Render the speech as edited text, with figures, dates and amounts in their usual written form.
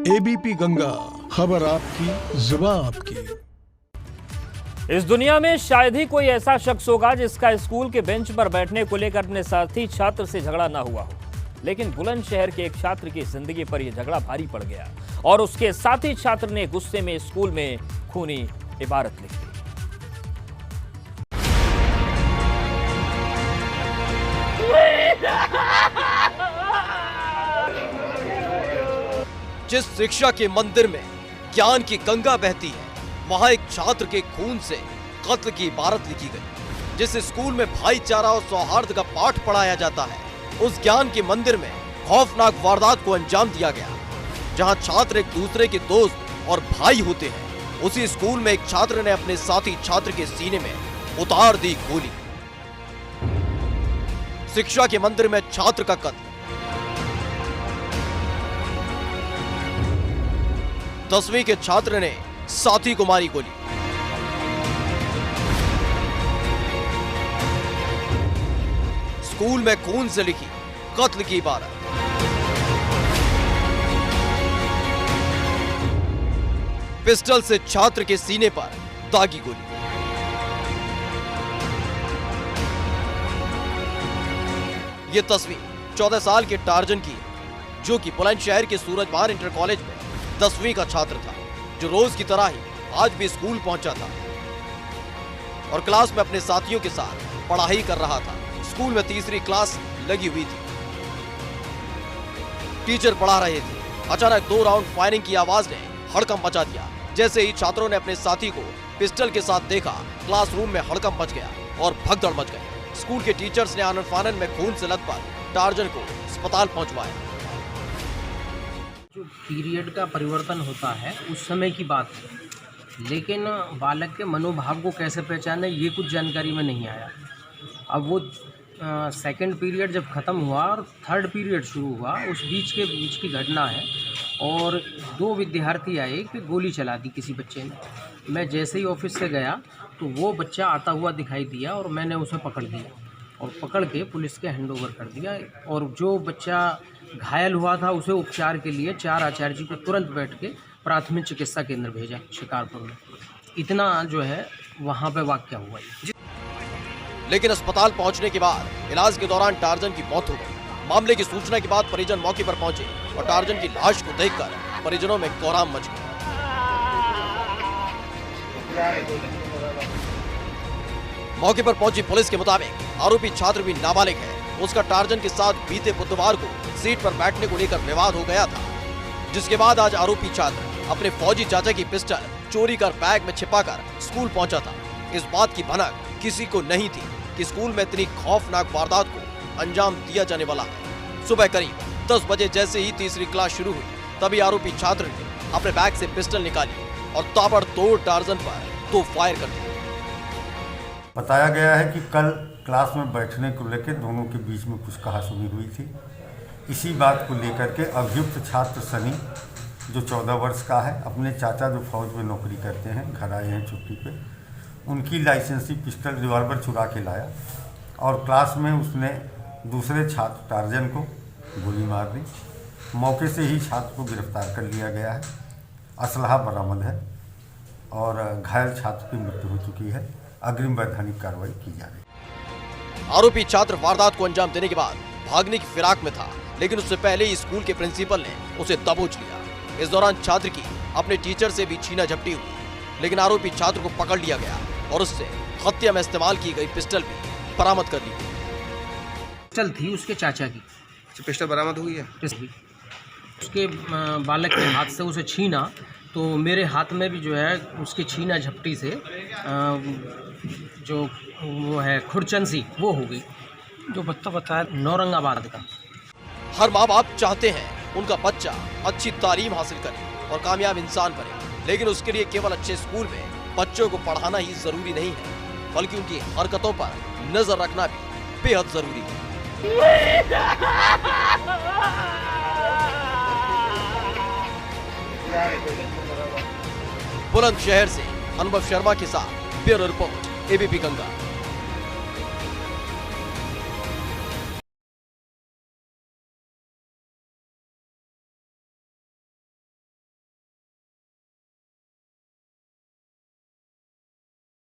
ABP Ganga, खबर आपकी, जुबान आपकी। इस दुनिया में शायद ही कोई ऐसा शख्स होगा जिसका स्कूल के बेंच पर बैठने को लेकर अपने साथी छात्र से झगड़ा ना हुआ हो, लेकिन बुलंदशहर के एक छात्र की जिंदगी पर यह झगड़ा भारी पड़ गया और उसके साथी छात्र ने गुस्से में स्कूल में खूनी इबारत लिख दी। जिस शिक्षा के मंदिर में ज्ञान की गंगा बहती है, वहां एक छात्र के खून से कत्ल की इबारत लिखी गई। जिस स्कूल में भाईचारा और सौहार्द का पाठ पढ़ाया जाता है, उस ज्ञान के मंदिर में खौफनाक वारदात को अंजाम दिया गया। जहां छात्र एक दूसरे के दोस्त और भाई होते हैं, उसी स्कूल में एक छात्र ने अपने साथी छात्र के सीने में उतार दी गोली। शिक्षा के मंदिर में छात्र का कत्ल। 10वीं के छात्र ने साथी को मारी गोली। स्कूल में खून से लिखी कत्ल की इबारत। पिस्टल से छात्र के सीने पर दागी गोली। यह तस्वीर 14 साल के टार्जन की, जो कि बुलंदशहर के सूरजबार इंटर कॉलेज में 10वीं का छात्र था, जो रोज की तरह ही आज भी स्कूल पहुंचा था और क्लास में अपने साथियों के साथ पढ़ाई कर रहा था। स्कूल में तीसरी क्लास लगी हुई थी। टीचर पढ़ा रहे थे। अचानक 2 राउंड फायरिंग की आवाज ने हड़कंप मचा दिया। जैसे ही छात्रों ने अपने साथी को पिस्टल के साथ देखा, क्लासरूम में हड़कंप मच गया और भगदड़ मच गई। स्कूल के टीचर्स ने आनन फानन में खून से लथपथ टार्जन को अस्पताल पहुंचवाया। जो पीरियड का परिवर्तन होता है उस समय की बात है, लेकिन बालक के मनोभाव को कैसे पहचाने ये कुछ जानकारी में नहीं आया। अब वो सेकंड पीरियड जब ख़त्म हुआ और थर्ड पीरियड शुरू हुआ, उस बीच की घटना है और 2 विद्यार्थी आए कि गोली चला दी किसी बच्चे ने। मैं जैसे ही ऑफिस से गया तो वो बच्चा आता हुआ दिखाई दिया और मैंने उसे पकड़ लिया और पकड़ के पुलिस के हैंडओवर कर दिया। और जो बच्चा घायल हुआ था उसे उपचार के लिए 4 आचार्य जी को तुरंत बैठ के प्राथमिक चिकित्सा केंद्र भेजा शिकारपुर में। इतना जो है वहाँ पे वाकया हुआ है। लेकिन अस्पताल पहुंचने के बाद इलाज के दौरान टार्जन की मौत हो गई। मामले की सूचना के बाद परिजन मौके पर पहुंचे और टार्जन की लाश को देखकर परिजनों में कोहराम मच गया। मौके पर पहुंची पुलिस के मुताबिक आरोपी छात्र भी नाबालिग है। उसका टार्जन के साथ बीते बुधवार को सीट पर बैठने को लेकर विवाद हो गया था, जिसके बाद आज आरोपी छात्र अपने फौजी चाचा की पिस्टल चोरी कर बैग में छिपाकर स्कूल पहुंचा था। इस बात की भनक किसी को नहीं थी कि स्कूल में इतनी खौफनाक वारदात को अंजाम दिया जाने वाला है। सुबह करीब 10 बजे जैसे ही तीसरी क्लास शुरू हुई, तभी आरोपी छात्र ने अपने बैग से पिस्टल निकाली और ताबड़तोड़ टार्जन पर 2 फायर कर दिए। बताया गया है कि कल क्लास में बैठने को लेकर दोनों के बीच में कुछ कहासुनी हुई थी। इसी बात को लेकर के अभियुक्त छात्र सनी, जो 14 वर्ष का है, अपने चाचा जो फौज में नौकरी करते हैं, घर आए हैं छुट्टी पे, उनकी लाइसेंसी पिस्टल रिवॉल्वर चुरा के लाया और क्लास में उसने दूसरे छात्र टार्जन को गोली मार दी। मौके से ही छात्र को गिरफ्तार कर लिया गया है। असलहा बरामद है और घायल छात्र की मृत्यु हो चुकी है। अग्रिम वैधानिक कार्रवाई की जा रही है। आरोपी छात्र वारदात को अंजाम देने के बाद भागने की फिराक में था, लेकिन उससे पहले ही स्कूल के प्रिंसिपल ने उसे दबोच लिया। इस दौरान छात्र की अपने टीचर से भी छीना झपटी हुई, लेकिन आरोपी छात्र को पकड़ लिया गया और उससे हत्या में इस्तेमाल की गई पिस्टल भी बरामद कर ली गई। पिस्टल थी उसके चाचा की। पिस्टल बरामद हुई है। उसके बालक के हाथ से उसे छीना, तो मेरे हाथ में भी जो है उसकी छीना झपटी से जो वो है खुरचंसी वो हो गई। जो बच्चा बताया औरंगाबाद का। हर माँ बाप चाहते हैं उनका बच्चा अच्छी तालीम हासिल करे और कामयाब इंसान बने, लेकिन उसके लिए केवल अच्छे स्कूल में बच्चों को पढ़ाना ही जरूरी नहीं है, बल्कि उनकी हरकतों पर नजर रखना भी बेहद जरूरी है। बुलंदशहर से अनुभव शर्मा के साथ ब्यूरो रिपोर्ट, एबीपी गंगा।